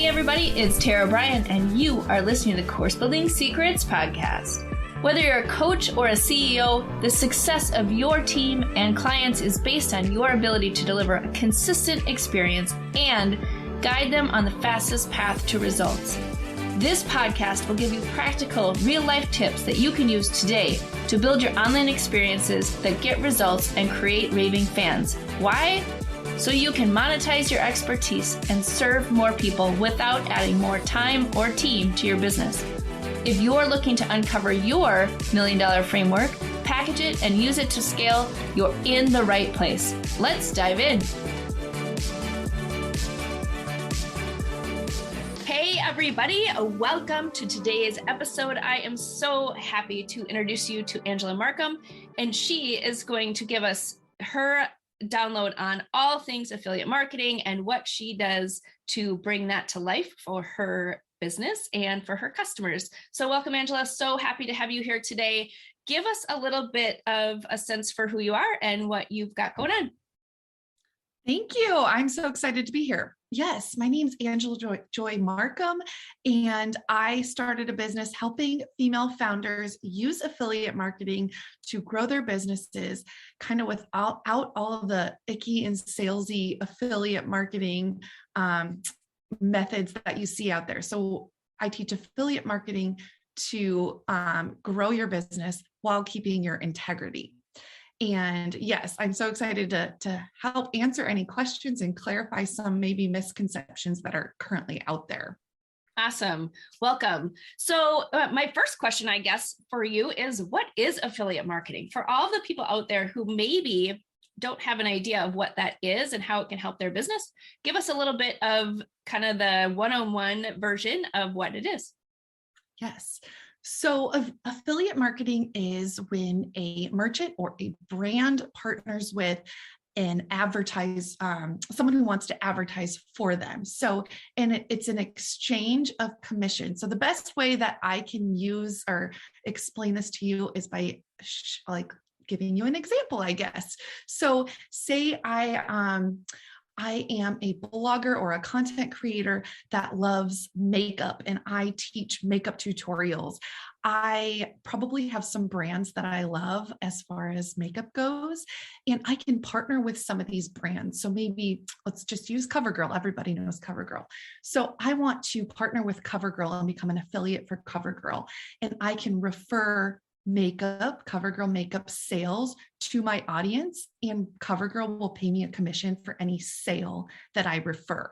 everybody, it's Bryan, and you are listening to the Course Building Secrets podcast. Whether you're a coach or a CEO, the success of your team and clients is based on your ability to deliver a consistent experience and guide them on the fastest path to results. This podcast will give you practical, real-life tips that you can use today to build your online experiences that get results and create raving fans. Why? So you can monetize your expertise and serve more people without adding more time or team to your business. If you're looking to uncover your $1 million framework, package it, and use it to scale, you're in the right place. Let's dive in. Hey everybody, welcome to today's episode. I am so happy to introduce you to Angela Markham, and she is going to give us her download on all things affiliate marketing and what she does to bring that to life for her business and for her customers. So welcome, Angela. So happy to have you here today. Give us a little bit of a sense for who you are and what you've got going on. Thank you. I'm so excited to be here. Yes, my name's Angela Joy Markham, and I started a business helping female founders use affiliate marketing to grow their businesses, kind of without all of the icky and salesy affiliate marketing methods that you see out there. So I teach affiliate marketing to grow your business while keeping your integrity. And yes, I'm so excited to help answer any questions and clarify some maybe misconceptions that are currently out there. Awesome. Welcome. So my first question, I guess, for you is, what is affiliate marketing? For all the people out there who maybe don't have an idea of what that is and how it can help their business, give us a little bit of kind of the one-on-one version of what it is. Yes. So affiliate marketing is when a merchant or a brand partners with someone who wants to advertise for them. So, and it's an exchange of commission. So the best way that I can use or explain this to you is by giving you an example, I guess. So say I am a blogger or a content creator that loves makeup, and I teach makeup tutorials. I probably have some brands that I love as far as makeup goes, and I can partner with some of these brands. So maybe let's just use CoverGirl. Everybody knows CoverGirl. So I want to partner with CoverGirl and become an affiliate for CoverGirl, and I can refer CoverGirl makeup sales to my audience, and CoverGirl will pay me a commission for any sale that I refer.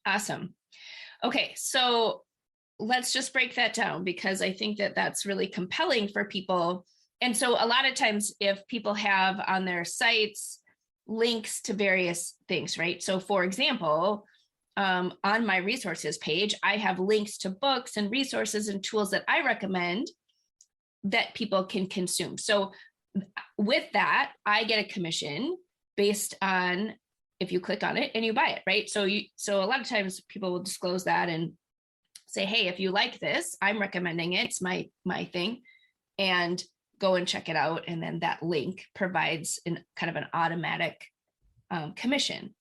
Awesome. Okay, so let's just break that down, because I think that that's really compelling for people. And so a lot of times if people have on their sites links to various things, right? So for example, on my resources page, I have links to books and resources and tools that I recommend that people can consume. So with that, I get a commission based on if you click on it and you buy it, right? So a lot of times people will disclose that and say, hey, if you like this, I'm recommending it. It's my thing, and go and check it out. And then that link provides kind of an automatic commission.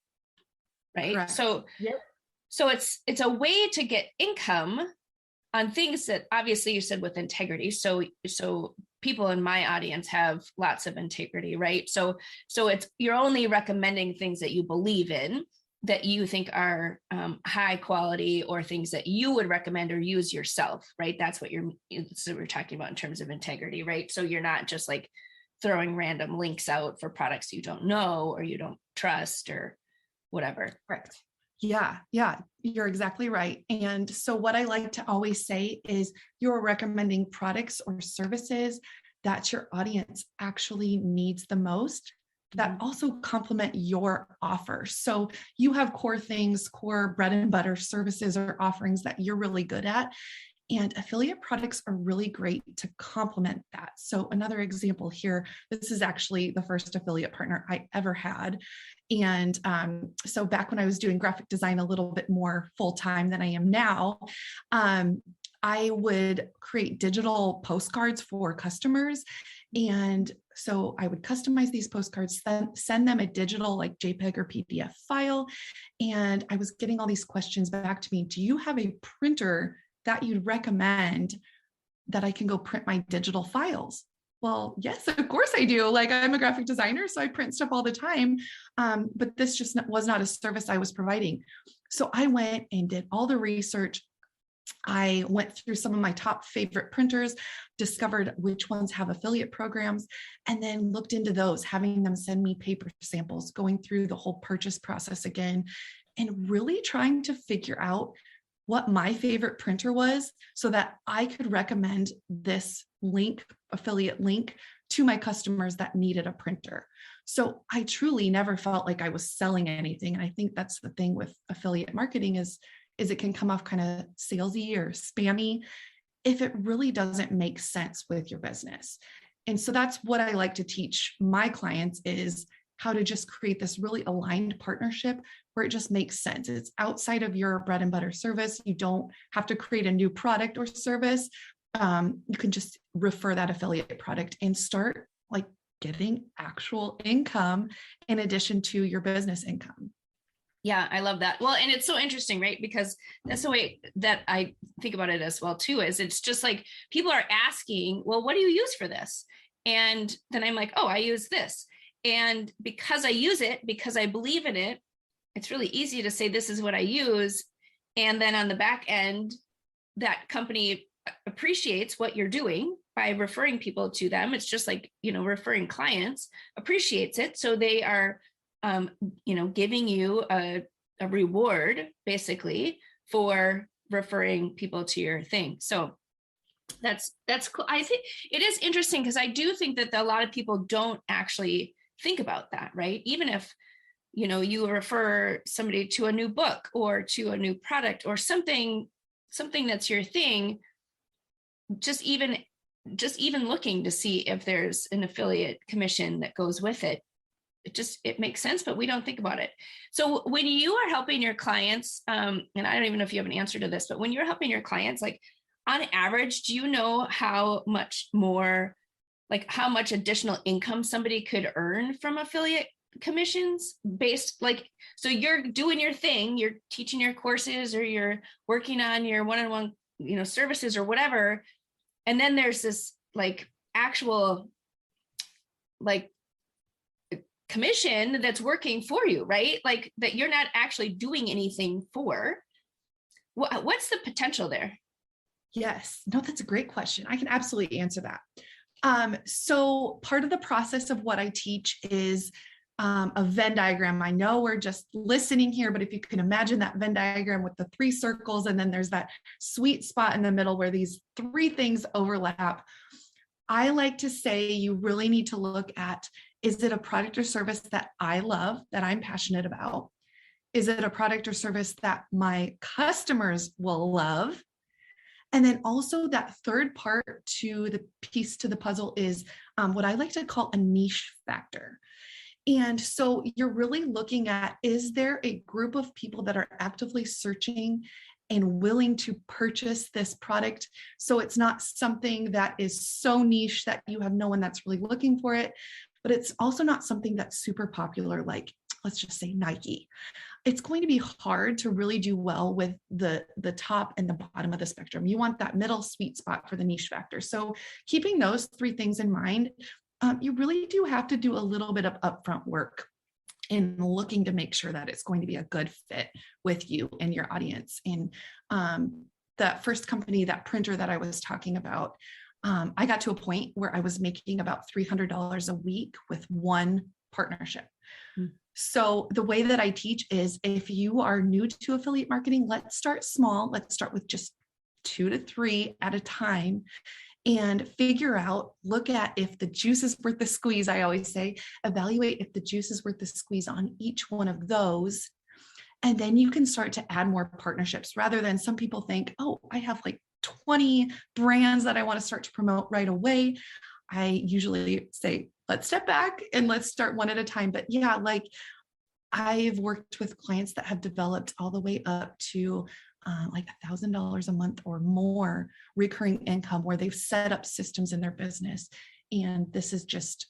Right. Correct. So, yep. So it's a way to get income on things that obviously you said with integrity. So people in my audience have lots of integrity, right? So you're only recommending things that you believe in, that you think are high quality, or things that you would recommend or use yourself, right? That's what we're talking about in terms of integrity, right? So you're not just like throwing random links out for products you don't know or you don't trust or whatever. Correct. Yeah, you're exactly right. And so what I like to always say is you're recommending products or services that your audience actually needs the most, that also complement your offer. So you have core bread and butter services or offerings that you're really good at. And affiliate products are really great to complement that. So another example here, this is actually the first affiliate partner I ever had. And so back when I was doing graphic design a little bit more full-time than I am now, I would create digital postcards for customers. And so I would customize these postcards, send them a digital like JPEG or PDF file. And I was getting all these questions back to me. Do you have a printer that you'd recommend that I can go print my digital files? Well, yes, of course I do. Like, I'm a graphic designer, so I print stuff all the time. But this just was not a service I was providing. So I went and did all the research. I went through some of my top favorite printers, discovered which ones have affiliate programs, and then looked into those, having them send me paper samples, going through the whole purchase process again, and really trying to figure out what my favorite printer was so that I could recommend this link, affiliate link, to my customers that needed a printer. So I truly never felt like I was selling anything. And I think that's the thing with affiliate marketing is it can come off kind of salesy or spammy if it really doesn't make sense with your business. And so that's what I like to teach my clients is how to just create this really aligned partnership where it just makes sense. It's outside of your bread and butter service. You don't have to create a new product or service. You can just refer that affiliate product and start like getting actual income in addition to your business income. Yeah, I love that. Well, and it's so interesting, right? Because that's the way that I think about it as well, too, is it's just like people are asking, well, what do you use for this? And then I'm like, oh, I use this. And because I use it, because I believe in it, it's really easy to say, this is what I use. And then on the back end, that company appreciates what you're doing by referring people to them. It's just like, referring clients, appreciates it. So they are giving you a reward basically for referring people to your thing. So that's cool. I think it is interesting because I do think that a lot of people don't actually think about that, right? Even if, you refer somebody to a new book or to a new product or something that's your thing, just even looking to see if there's an affiliate commission that goes with it. It makes sense, but we don't think about it. So when you are helping your clients, and I don't even know if you have an answer to this, but when you're helping your clients, like on average, do you know how much more, like how much additional income somebody could earn from affiliate commissions based, like, so you're doing your thing, you're teaching your courses or you're working on your one-on-one, services or whatever. And then there's this like actual, like, commission that's working for you, right? Like that you're not actually doing anything for. What's the potential there? Yes, no, that's a great question. I can absolutely answer that. So part of the process of what I teach is a Venn diagram. I know we're just listening here, but if you can imagine that Venn diagram with the 3 circles, and then there's that sweet spot in the middle where these 3 things overlap. I like to say you really need to look at, is it a product or service that I love, that I'm passionate about? Is it a product or service that my customers will love? And then also that third part to the piece to the puzzle is what I like to call a niche factor. And so you're really looking at, is there a group of people that are actively searching and willing to purchase this product? So it's not something that is so niche that you have no one that's really looking for it, but it's also not something that's super popular, like let's just say Nike. It's going to be hard to really do well with the top and the bottom of the spectrum. You want that middle sweet spot for the niche factor. So keeping those 3 things in mind, you really do have to do a little bit of upfront work in looking to make sure that it's going to be a good fit with you and your audience. And that first company, that printer that I was talking about, I got to a point where I was making about $300 a week with one partnership. Mm-hmm. So the way that I teach is, if you are new to affiliate marketing, let's start small. Let's start with just 2 to 3 at a time and figure out, look at if the juice is worth the squeeze. I always say, evaluate if the juice is worth the squeeze on each one of those. And then you can start to add more partnerships, rather than some people think, oh, I have like 20 brands that I want to start to promote right away. I usually say, let's step back and let's start one at a time. But yeah, like I've worked with clients that have developed all the way up to like $1,000 a month or more recurring income, where they've set up systems in their business and this is just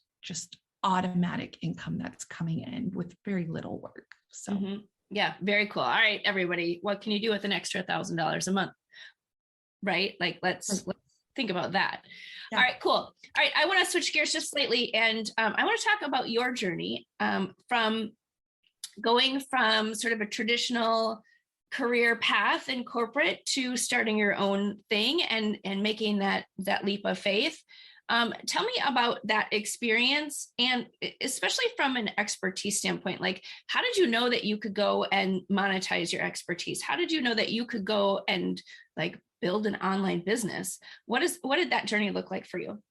automatic income that's coming in with very little work. So yeah, very cool. All right, everybody, what can you do with an extra $1,000 a month? Right? Like, let's think about that. Yeah. All right, cool. All right, I want to switch gears just slightly, and I want to talk about your journey from going from sort of a traditional career path in corporate to starting your own thing and making that leap of faith. Tell me about that experience, and especially from an expertise standpoint. Like, how did you know that you could go and monetize your expertise? How did you know that you could go and like build an online business? What did that journey look like for you?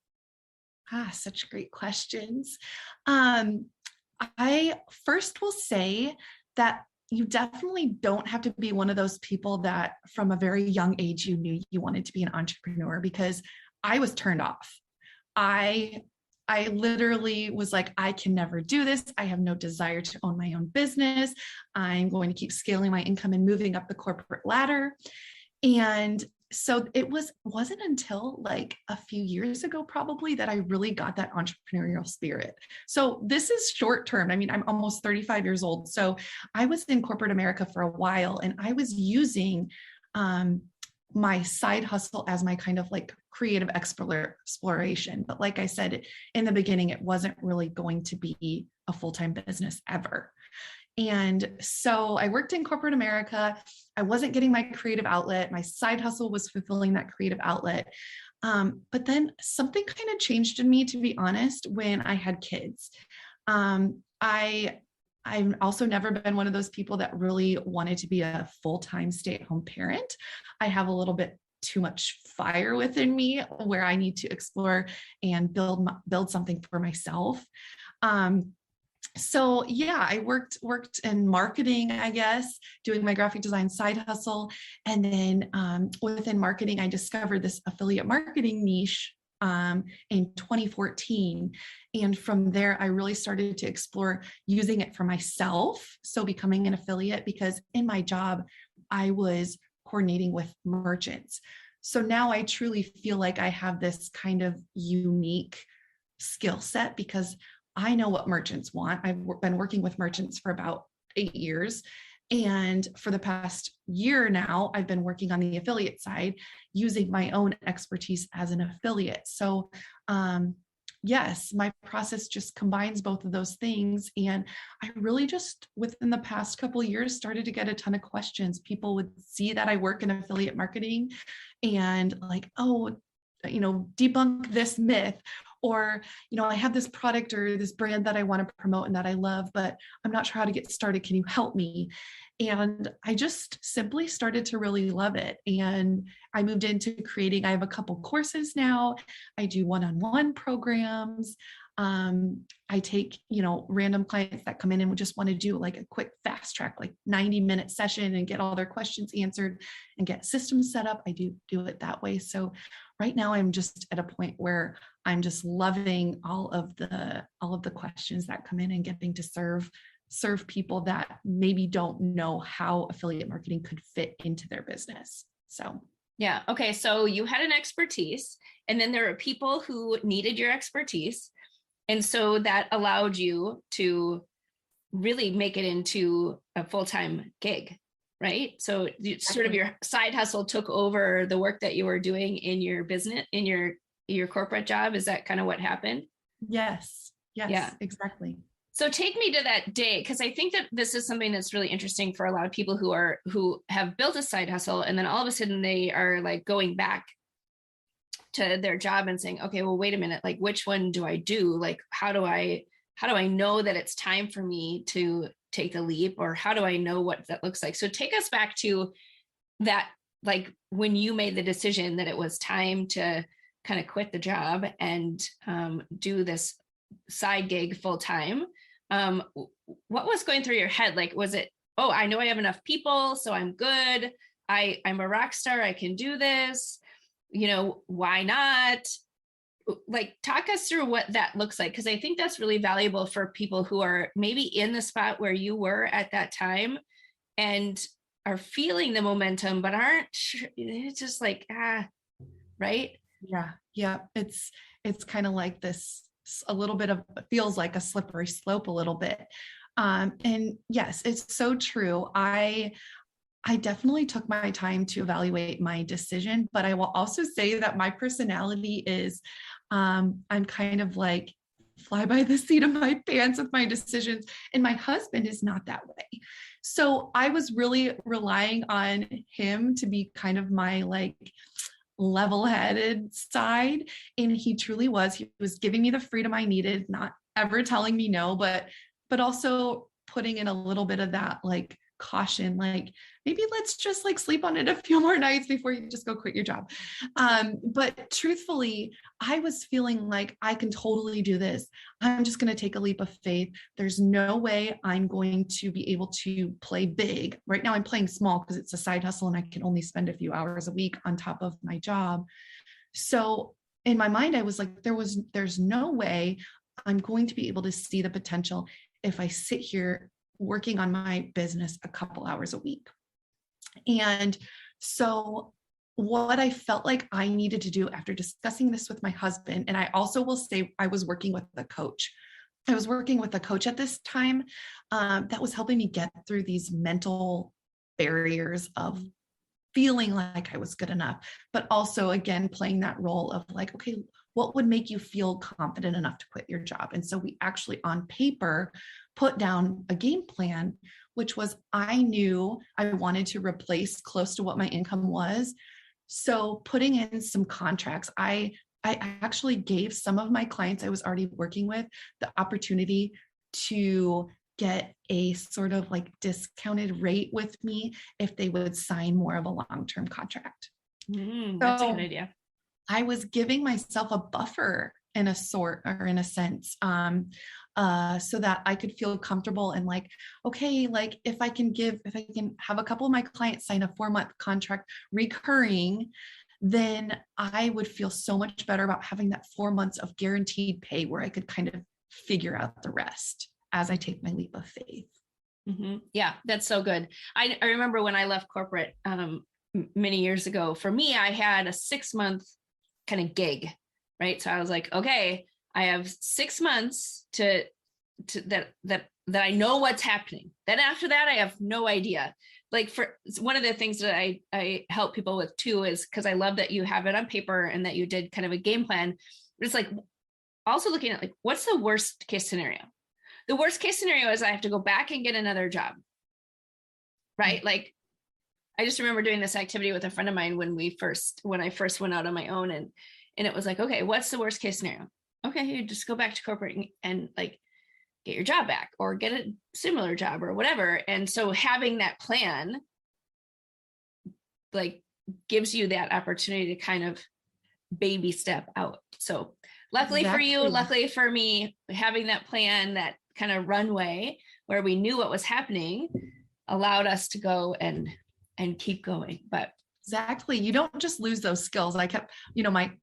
Such great questions. I first will say that you definitely don't have to be one of those people that from a very young age you knew you wanted to be an entrepreneur, because I was turned off. I literally was like, I can never do this. I have no desire to own my own business. I'm going to keep scaling my income and moving up the corporate ladder. And so it wasn't until like a few years ago, probably, that I really got that entrepreneurial spirit. So this is short term. I mean, I'm almost 35 years old. So I was in corporate America for a while, and I was using my side hustle as my kind of like creative exploration. But like I said in the beginning, it wasn't really going to be a full-time business ever. And so I worked in corporate America. I wasn't getting my creative outlet. My side hustle was fulfilling that creative outlet. But then something kind of changed in me, to be honest, when I had kids. I've also never been one of those people that really wanted to be a full-time stay-at-home parent. I have a little bit too much fire within me where I need to explore and build something for myself. So yeah, I worked in marketing, I guess, doing my graphic design side hustle. And then within marketing, I discovered this affiliate marketing niche in 2014. And from there, I really started to explore using it for myself. So becoming an affiliate, because in my job, I was coordinating with merchants. So now I truly feel like I have this kind of unique skill set, because I know what merchants want. I've been working with merchants for about 8 years. And for the past year now, I've been working on the affiliate side using my own expertise as an affiliate. So yes, my process just combines both of those things. And I really just, within the past couple of years, started to get a ton of questions. People would see that I work in affiliate marketing and like, oh, debunk this myth, or, I have this product or this brand that I want to promote and that I love, but I'm not sure how to get started. Can you help me? And I just simply started to really love it. And I moved into creating, I have a couple courses now. I do one-on-one programs. I take, random clients that come in and just want to do like a quick fast track, like 90-minute session and get all their questions answered and get systems set up. I do it that way. So right now I'm just at a point where I'm just loving all of the questions that come in and getting to serve people that maybe don't know how affiliate marketing could fit into their business. So yeah. Okay. So you had an expertise, and then there are people who needed your expertise. And so that allowed you to really make it into a full-time gig, right? So sort of your side hustle took over the work that you were doing in your business, in your corporate job. Is that kind of what happened? Yes. Yeah, exactly. So take me to that day, because I think that this is something that's really interesting for a lot of people who have built a side hustle, and then all of a sudden they are like going back to their job and saying, okay, well, wait a minute, like, which one do I do? Like, how do I know that it's time for me to take the leap, or how do I know what that looks like? So take us back to that, like when you made the decision that it was time to kind of quit the job and do this side gig full time. What was going through your head? Like, was it, oh, I know I have enough people, so I'm good. I'm a rock star. I can do this. Why not? Like, talk us through what that looks like, because I think that's really valuable for people who are maybe in the spot where you were at that time and are feeling the momentum, but aren't sure. It's just like, right? Yeah. It's it's kind of like this, a little bit of, feels like a slippery slope a little bit. And yes, it's so true. I definitely took my time to evaluate my decision, but I will also say that my personality is, I'm kind of like fly by the seat of my pants with my decisions, and my husband is not that way. So I was really relying on him to be kind of my like level-headed side, and he truly was. He was giving me the freedom I needed, not ever telling me no, but also putting in a little bit of that like caution, like maybe let's just like sleep on it a few more nights before you just go quit your job. But truthfully, I was feeling like I can totally do this. I'm just going to take a leap of faith. There's no way I'm going to be able to play big. Right now I'm playing small because it's a side hustle and I can only spend a few hours a week on top of my job. So in my mind, I was like, there's no way I'm going to be able to see the potential if I sit here working on my business a couple hours a week. And so what I felt like I needed to do after discussing this with my husband, and I also will say I was working with a coach. I was working with a coach at this time that was helping me get through these mental barriers of feeling like I was good enough, but also again, playing that role of like, okay, what would make you feel confident enough to quit your job? And so we actually on paper put down a game plan, which was I knew I wanted to replace close to what my income was. So putting in some contracts, I actually gave some of my clients I was already working with the opportunity to get a sort of like discounted rate with me if they would sign more of a long-term contract. That's a good idea. I was giving myself a buffer in a sort or in a sense, so that I could feel comfortable and like, okay, like if I can have a couple of my clients sign a 4-month contract recurring, then I would feel so much better about having that 4 months of guaranteed pay where I could kind of figure out the rest as I take my leap of faith. Mm-hmm. Yeah, that's so good. I remember when I left corporate many years ago, for me, I had a 6-month kind of gig, right? So I was like, okay, I have 6 months to that I know what's happening. Then after that, I have no idea. Like for one of the things that I help people with too is because I love that you have it on paper and that you did kind of a game plan. It's like also looking at like, what's the worst case scenario? The worst case scenario is I have to go back and get another job, right? Mm-hmm. Like I just remember doing this activity with a friend of mine when I first went out on my own, and it was like, okay, what's the worst case scenario? Okay, you just go back to corporate and like get your job back or get a similar job or whatever. And so having that plan like gives you that opportunity to kind of baby step out. So luckily for you, luckily for me, having that plan, that kind of runway where we knew what was happening allowed us to go and keep going. But exactly, you don't just lose those skills. I kept,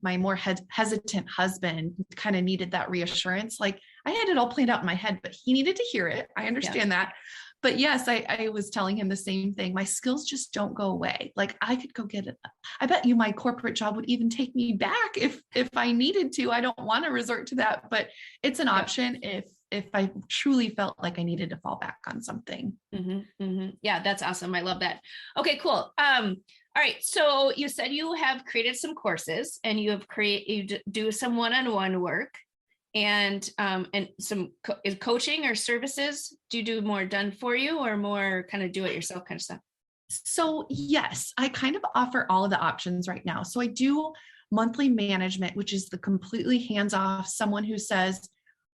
my more hesitant husband kind of needed that reassurance. Like I had it all planned out in my head, but he needed to hear it. I understand that. But yes, I was telling him the same thing. My skills just don't go away. Like I could go get it. I bet you my corporate job would even take me back if I needed to. I don't want to resort to that, but it's an option if I truly felt like I needed to fall back on something. Mm-hmm, mm-hmm. Yeah, that's awesome. I love that. Okay, cool. All right. So you said you have created some courses and you do some one-on-one work and some coaching or services. Do you do more done for you or more kind of do it yourself kind of stuff? So yes, I kind of offer all of the options right now. So I do monthly management, which is the completely hands-off, someone who says,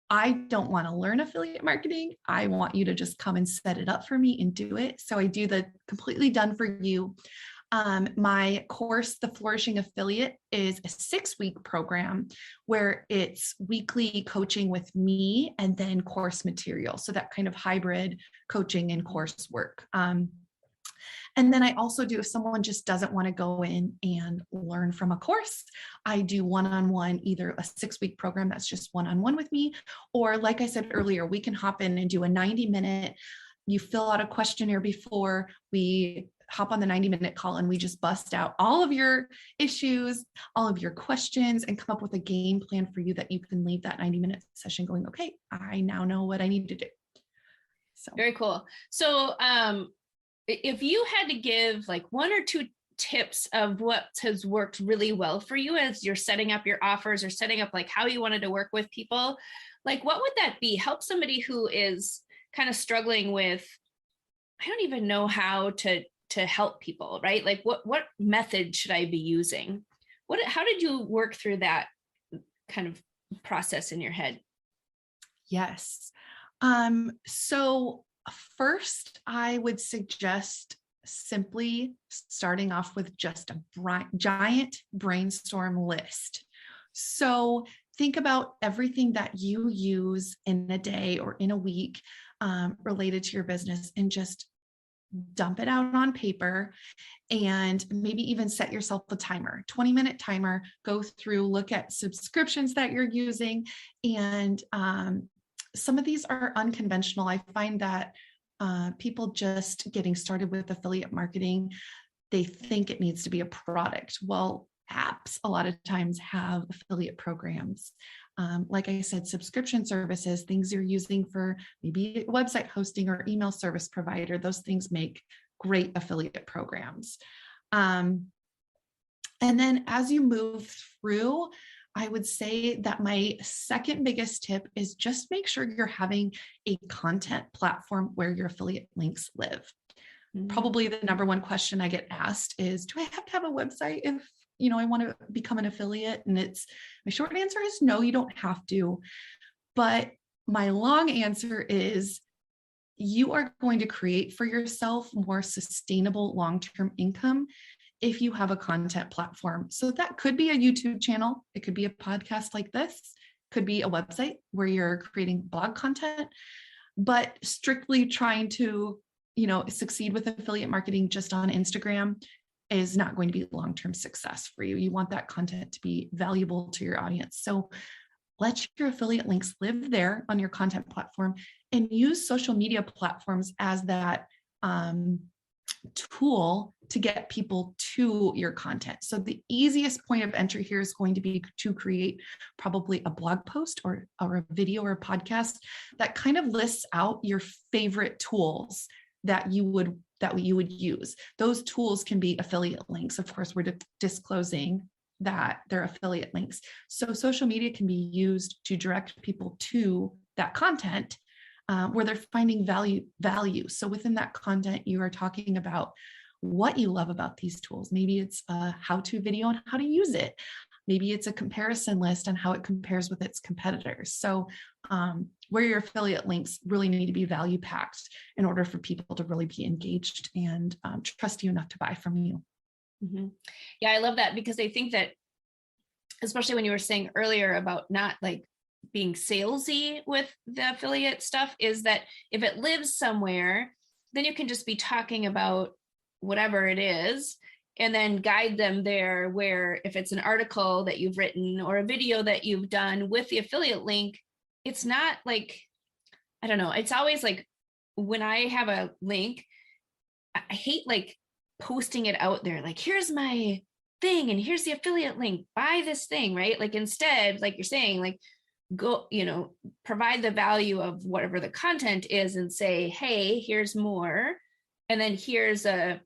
I don't want to learn affiliate marketing. I want you to just come and set it up for me and do it. So I do the completely done for you. My course, The Flourishing Affiliate, is a 6-week program where it's weekly coaching with me and then course material. So that kind of hybrid coaching and coursework. And then I also do, if someone just doesn't want to go in and learn from a course, I do one-on-one, either a 6-week program that's just one-on-one with me, or like I said earlier, we can hop in and do a 90-minute, you fill out a questionnaire before we hop on the 90-minute call and we just bust out all of your issues, all of your questions, and come up with a game plan for you that you can leave that 90-minute session going, okay, I now know what I need to do. So very cool. So if you had to give like one or two tips of what has worked really well for you as you're setting up your offers or setting up like how you wanted to work with people, like what would that be? Help somebody who is kind of struggling with, I don't even know how to help people, right? Like what method should I be using? How did you work through that kind of process in your head? Yes. So first I would suggest simply starting off with just a giant brainstorm list. So think about everything that you use in a day or in a week related to your business and just dump it out on paper, and maybe even set yourself a timer, 20-minute timer, go through, look at subscriptions that you're using. And some of these are unconventional. I find that people just getting started with affiliate marketing, they think it needs to be a product. Well, apps a lot of times have affiliate programs. Like I said, subscription services, things you're using for maybe website hosting or email service provider, those things make great affiliate programs. And then as you move through, I would say that my second biggest tip is just make sure you're having a content platform where your affiliate links live. Probably the number one question I get asked is, do I have to have a website if I want to become an affiliate? And my short answer is no, you don't have to. But my long answer is you are going to create for yourself more sustainable long-term income if you have a content platform. So that could be a YouTube channel. It could be a podcast like this, could be a website where you're creating blog content, but strictly trying to, succeed with affiliate marketing just on Instagram is not going to be long-term success for you. You want that content to be valuable to your audience. So let your affiliate links live there on your content platform, and use social media platforms as that tool to get people to your content. So the easiest point of entry here is going to be to create probably a blog post or a video or a podcast that kind of lists out your favorite tools that you would use. Those tools can be affiliate links. Of course, we're disclosing that they're affiliate links. So social media can be used to direct people to that content where they're finding value. So within that content, you are talking about what you love about these tools. Maybe it's a how-to video on how to use it. Maybe it's a comparison list on how it compares with its competitors. So where your affiliate links really need to be value packed in order for people to really be engaged and trust you enough to buy from you. Mm-hmm. Yeah, I love that, because I think that, especially when you were saying earlier about not like being salesy with the affiliate stuff, is that if it lives somewhere, then you can just be talking about whatever it is and then guide them there, where if it's an article that you've written or a video that you've done with the affiliate link, it's not like, I don't know, it's always like when I have a link, I hate like posting it out there, like here's my thing and here's the affiliate link, buy this thing, right? Like instead, like you're saying, like go, provide the value of whatever the content is and say, hey, here's more. And then here's a,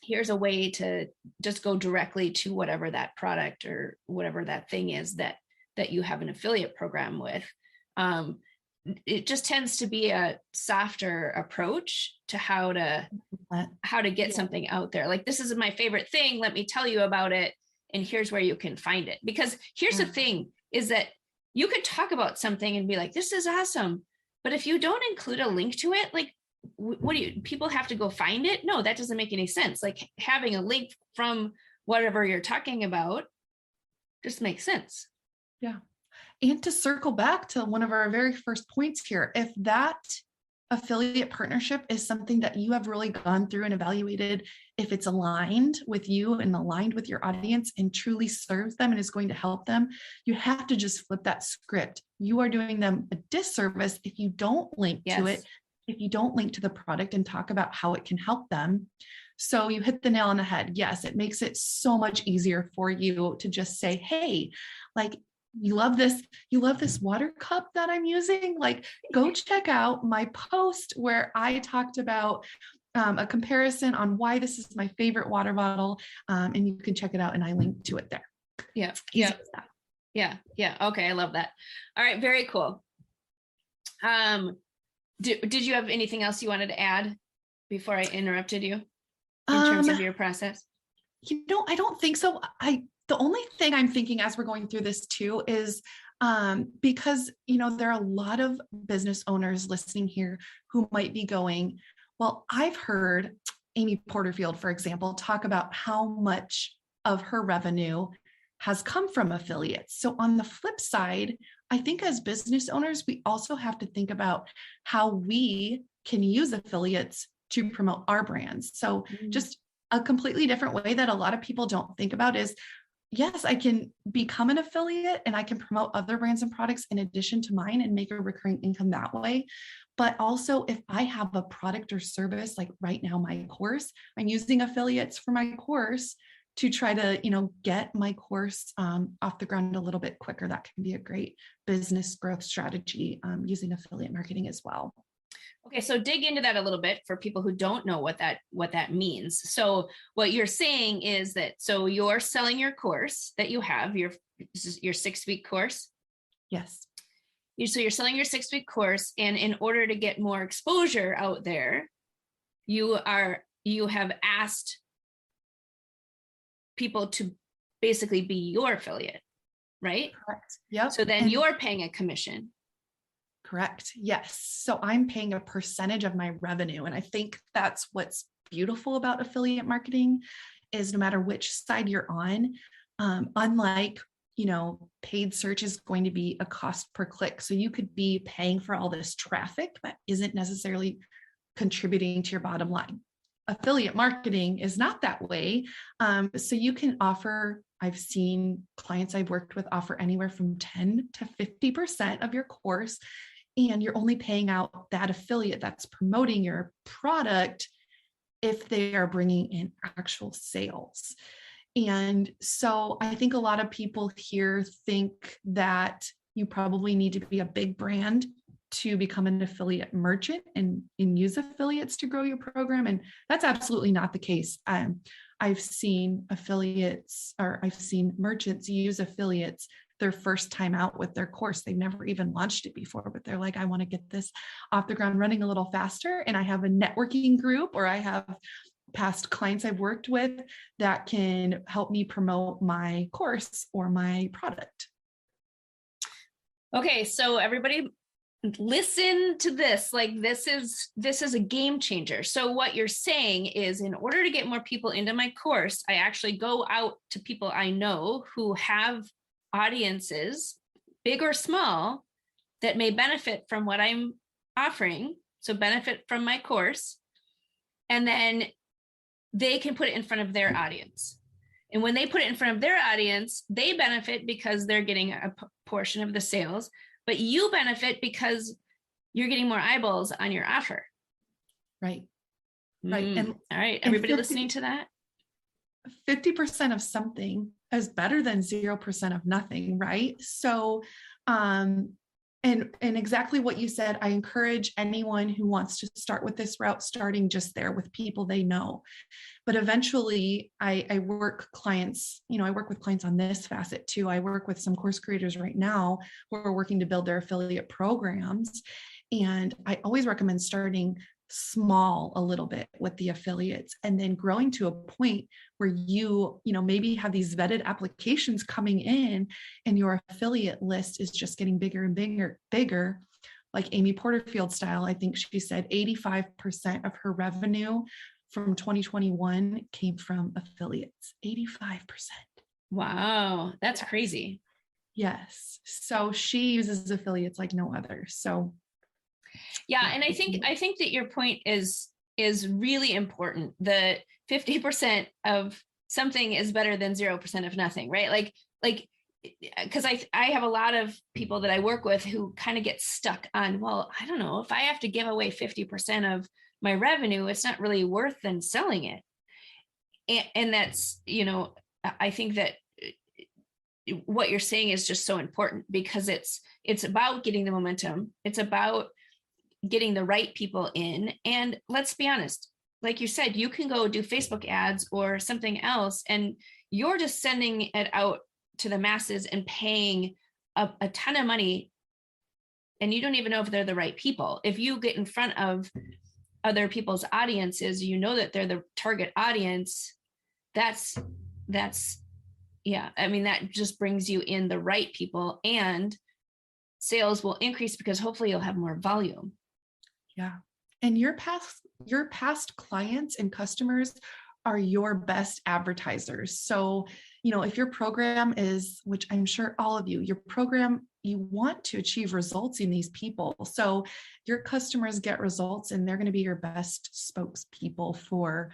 here's a way to just go directly to whatever that product or whatever that thing is that you have an affiliate program with. It just tends to be a softer approach to how to get something out there. Like, this is my favorite thing, let me tell you about it, and here's where you can find it. Because here's the thing, is that you could talk about something and be like, this is awesome, but if you don't include a link to it, like, what do you, people have to go find it? No, that doesn't make any sense. Like, having a link from whatever you're talking about just makes sense. Yeah. And to circle back to one of our very first points here, if that affiliate partnership is something that you have really gone through and evaluated, if it's aligned with you and aligned with your audience and truly serves them and is going to help them, you have to just flip that script. You are doing them a disservice if you don't link to it, if you don't link to the product and talk about how it can help them. So you hit the nail on the head. Yes, it makes it so much easier for you to just say, hey, like, you love this water cup that I'm using. Like, go check out my post where I talked about a comparison on why this is my favorite water bottle. And you can check it out, and I link to it there. Yeah. Easy Yeah. as that. Yeah. Yeah. Okay. I love that. All right. Very cool. Did you have anything else you wanted to add before I interrupted you in terms of your process? I don't think so. The only thing I'm thinking as we're going through this too is because, there are a lot of business owners listening here who might be going, well, I've heard Amy Porterfield, for example, talk about how much of her revenue has come from affiliates. So on the flip side, I think as business owners, we also have to think about how we can use affiliates to promote our brands. So just a completely different way that a lot of people don't think about is, yes, I can become an affiliate and I can promote other brands and products in addition to mine and make a recurring income that way. But also, if I have a product or service, like right now, my course, I'm using affiliates for my course to try to, get my course off the ground a little bit quicker. That can be a great business growth strategy using affiliate marketing as well. Okay, so dig into that a little bit for people who don't know what that means. So what you're saying is that, so you're selling your course that you have, your 6-week course. Yes. So you're selling your 6-week course, and in order to get more exposure out there, you have asked people to basically be your affiliate, right? Correct. Yep. So then you're paying a commission. Correct. Yes. So I'm paying a percentage of my revenue. And I think that's what's beautiful about affiliate marketing is no matter which side you're on, unlike, paid search is going to be a cost per click. So you could be paying for all this traffic that isn't necessarily contributing to your bottom line. Affiliate marketing is not that way. So you can offer, I've seen clients I've worked with offer anywhere from 10 to 50% of your course, and you're only paying out that affiliate that's promoting your product if they are bringing in actual sales. And so I think a lot of people here think that you probably need to be a big brand to become an affiliate merchant and use affiliates to grow your program. And that's absolutely not the case. I've seen merchants use affiliates their first time out with their course. They've never even launched it before, but they're like, I want to get this off the ground running a little faster. And I have a networking group, or I have past clients I've worked with that can help me promote my course or my product. Okay, so everybody listen to this. Like, this is a game changer. So what you're saying is, in order to get more people into my course, I actually go out to people I know who have audiences, big or small, that may benefit from what I'm offering. So benefit from my course. And then they can put it in front of their audience. And when they put it in front of their audience, they benefit because they're getting a portion of the sales, but you benefit because you're getting more eyeballs on your offer. Right. Right. And all right, everybody listening to that? 50% of something is better than 0% of nothing, right? So, and exactly what you said, I encourage anyone who wants to start with this route, starting just there with people they know. But eventually I work with clients on this facet too. I work with some course creators right now who are working to build their affiliate programs. And I always recommend starting small a little bit with the affiliates and then growing to a point where you maybe have these vetted applications coming in and your affiliate list is just getting bigger and bigger, like Amy Porterfield style. I think she said 85% of her revenue from 2021 came from affiliates. 85%. Wow, that's crazy. Yes. So she uses affiliates like no other. So yeah, and I think that your point is really important. The 50% of something is better than 0% of nothing, right? Like because I have a lot of people that I work with who kind of get stuck on, well, I don't know, if I have to give away 50% of my revenue, it's not really worth then selling it. And that's, I think that what you're saying is just so important, because it's about getting the momentum. It's about getting the right people in. And let's be honest, like you said, you can go do Facebook ads or something else, and you're just sending it out to the masses and paying a ton of money, and you don't even know if they're the right people. If you get in front of other people's audiences, that they're the target audience. That's yeah, I mean, that just brings you in the right people, and sales will increase because hopefully you'll have more volume. Yeah. And your past clients and customers are your best advertisers. So, if your program is, which I'm sure all of you, your program, you want to achieve results in these people. So your customers get results, and they're going to be your best spokespeople for,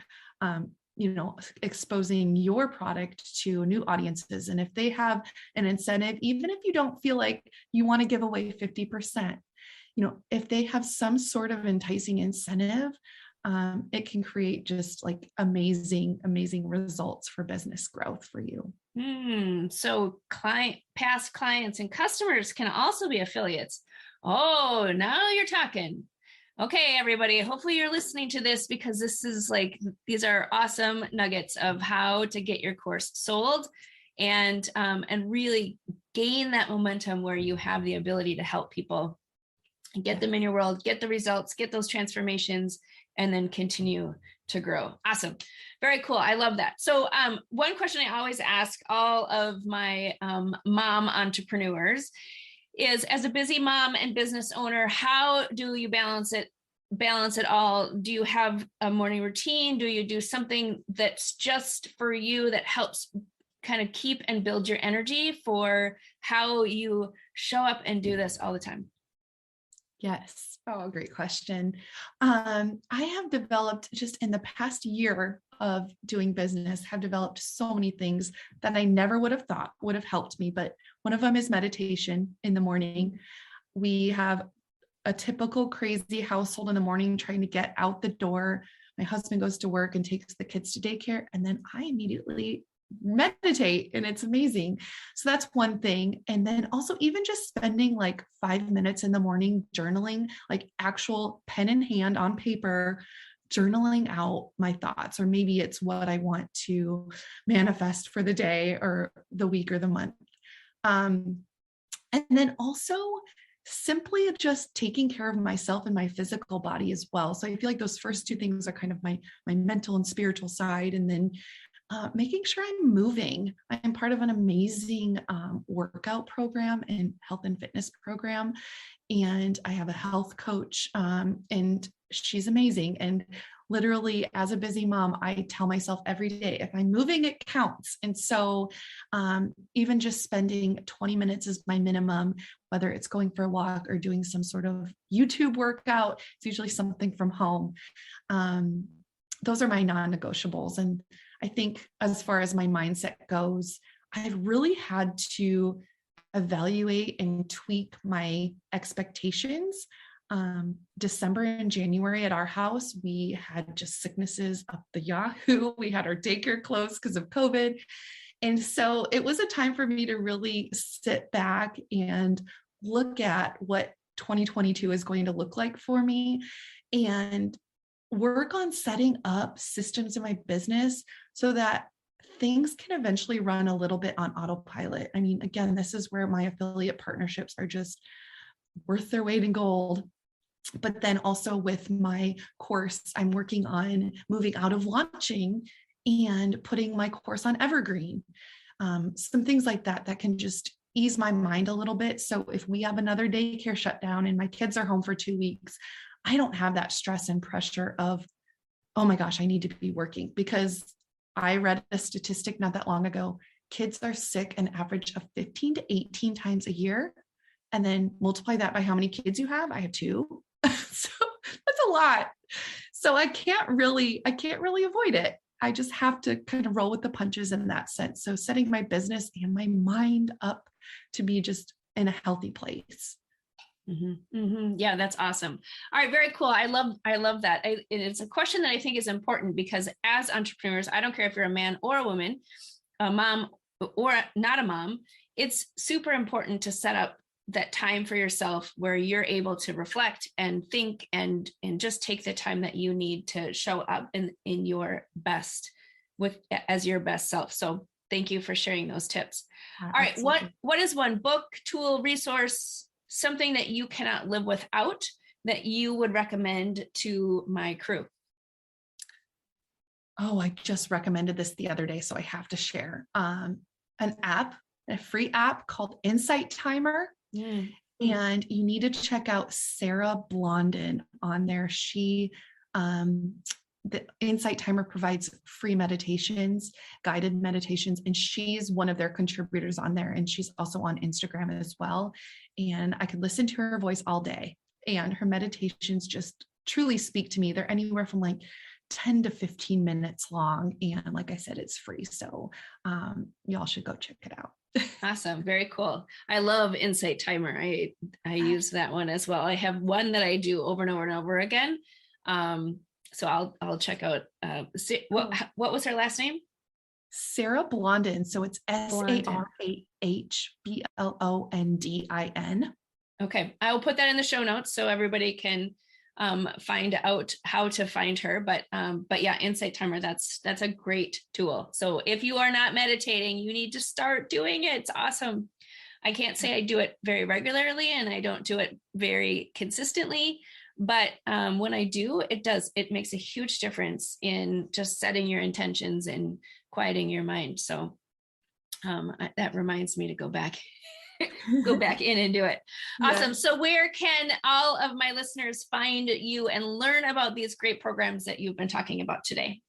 exposing your product to new audiences. And if they have an incentive, even if you don't feel like you want to give away 50%, if they have some sort of enticing incentive, it can create just like amazing results for business growth for you. So past clients and customers can also be affiliates. Oh, now you're talking. Okay, everybody, hopefully you're listening to this, because these are awesome nuggets of how to get your course sold and really gain that momentum where you have the ability to help people and get them in your world, get the results, get those transformations, and then continue to grow. Awesome. Very cool. I love that. So one question I always ask all of my mom entrepreneurs is, as a busy mom and business owner, how do you balance it all? Do you have a morning routine? Do you do something that's just for you that helps kind of keep and build your energy for how you show up and do this all the time? Yes. Oh, great question. I have developed, just in the past year of doing business, have developed so many things that I never would have thought would have helped me. But one of them is meditation in the morning. We have a typical crazy household in the morning, trying to get out the door. My husband goes to work and takes the kids to daycare, and then I immediately meditate, and it's amazing. So that's one thing. And then also, even just spending like 5 minutes in the morning journaling, like actual pen in hand on paper, journaling out my thoughts, or maybe it's what I want to manifest for the day or the week or the month. And then also simply just taking care of myself and my physical body as well. So I feel like those first two things are kind of my mental and spiritual side. And then making sure I'm moving. I'm part of an amazing workout program and health and fitness program. And I have a health coach, and she's amazing. And literally, as a busy mom, I tell myself every day, if I'm moving, it counts. And so even just spending 20 minutes is my minimum, whether it's going for a walk or doing some sort of YouTube workout. It's usually something from home. Those are my non-negotiables. And I think as far as my mindset goes, I've really had to evaluate and tweak my expectations. December and January at our house, we had just sicknesses up the Yahoo. We had our daycare closed because of COVID. And so it was a time for me to really sit back and look at what 2022 is going to look like for me, and work on setting up systems in my business so that things can eventually run a little bit on autopilot. I mean, again, this is where my affiliate partnerships are just worth their weight in gold. But then also with my course, I'm working on moving out of launching and putting my course on Evergreen. Some things like that can just ease my mind a little bit. So if we have another daycare shutdown and my kids are home for 2 weeks, I don't have that stress and pressure of, oh my gosh, I need to be working. Because I read a statistic not that long ago, kids are sick an average of 15 to 18 times a year. And then multiply that by how many kids you have. I have 2. So that's a lot. So I can't really avoid it. I just have to kind of roll with the punches in that sense. So setting my business and my mind up to be just in a healthy place. Yeah, that's awesome. All right, very cool. I love that. It's a question that I think is important because as entrepreneurs, I don't care if you're a man or a woman, a mom or not a mom, it's super important to set up that time for yourself where you're able to reflect and think and just take the time that you need to show up in your best as your best self. So thank you for sharing those tips. All right, what is one book, tool, resource, something that you cannot live without that you would recommend to my crew? Oh, I just recommended this the other day, so I have to share an app, a free app called Insight Timer. And you need to check out Sarah Blondin on there. She, the Insight Timer provides free meditations, guided meditations, and she's one of their contributors on there. And she's also on Instagram as well. And I could listen to her voice all day. And her meditations just truly speak to me. They're anywhere from like 10 to 15 minutes long. And like I said, it's free. So y'all should go check it out. Awesome. Very cool. I love Insight Timer. I use that one as well. I have one that I do over and over and over again. So I'll check out what was her last name? Sarah Blondin. So it's SarahBlondin. Okay. I will put that in the show notes so everybody can find out how to find her. But yeah, Insight Timer, that's a great tool. So if you are not meditating, you need to start doing it. It's awesome. I can't say I do it very regularly and I don't do it very consistently, but when I do, it makes a huge difference in just setting your intentions and quieting your mind. So that reminds me to go back in and do it. Awesome. Yes. So where can all of my listeners find you and learn about these great programs that you've been talking about today?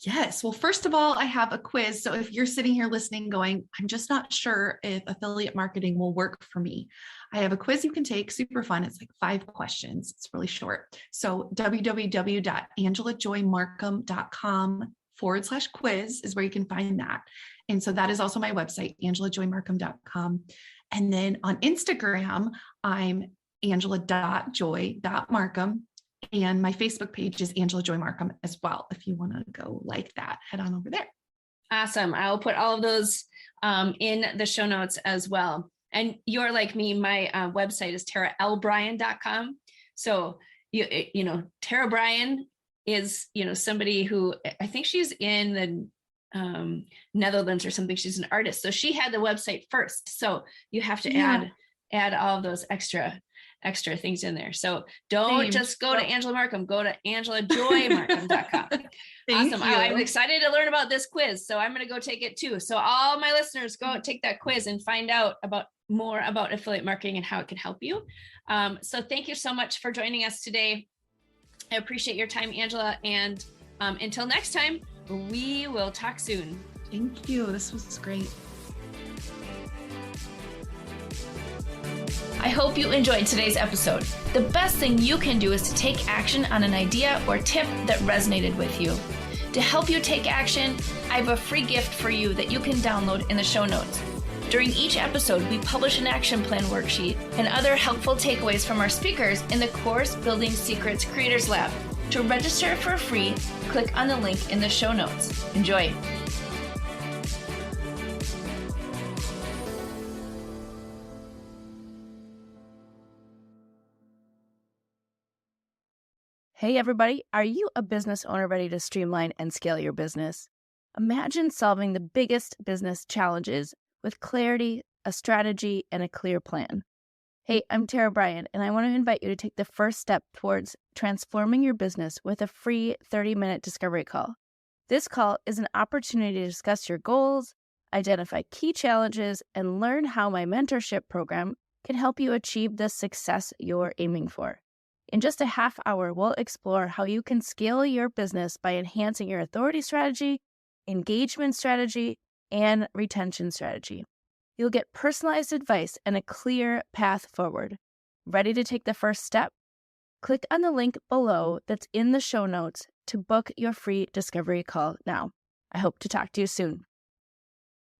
Yes. Well, first of all, I have a quiz. So if you're sitting here listening going, I'm just not sure if affiliate marketing will work for me, I have a quiz you can take, super fun. It's like 5 questions. It's really short. So www.angelajoymarkham.com/quiz is where you can find that. And so that is also my website, angelajoymarkham.com. And then on Instagram, I'm angela.joy.markham. And my Facebook page is Angela Joy Markham as well. If you want to go like that, head on over there. Awesome. I'll put all of those in the show notes as well. And you're like me, my website is TaraLBryan.com. So, you know, Tara Bryan is, somebody who I think she's in the Netherlands or something. She's an artist. So she had the website first. So you have to add all of those extra things in there. So don't just go to Angela Markham, go to angelajoymarkham.com. Awesome. I'm excited to learn about this quiz. So I'm going to go take it too. So all my listeners, go take that quiz and find out more about affiliate marketing and how it can help you. So thank you so much for joining us today. I appreciate your time, Angela. And until next time, we will talk soon. Thank you. This was great. I hope you enjoyed today's episode. The best thing you can do is to take action on an idea or tip that resonated with you. To help you take action, I have a free gift for you that you can download in the show notes. During each episode, we publish an action plan worksheet and other helpful takeaways from our speakers in the course Building Secrets Creators Lab. To register for free, click on the link in the show notes. Enjoy. Hey everybody, are you a business owner ready to streamline and scale your business? Imagine solving the biggest business challenges with clarity, a strategy, and a clear plan. Hey, I'm Tara Bryan, and I want to invite you to take the first step towards transforming your business with a free 30-minute discovery call. This call is an opportunity to discuss your goals, identify key challenges, and learn how my mentorship program can help you achieve the success you're aiming for. In just a half hour, we'll explore how you can scale your business by enhancing your authority strategy, engagement strategy, and retention strategy. You'll get personalized advice and a clear path forward. Ready to take the first step? Click on the link below that's in the show notes to book your free discovery call now. I hope to talk to you soon.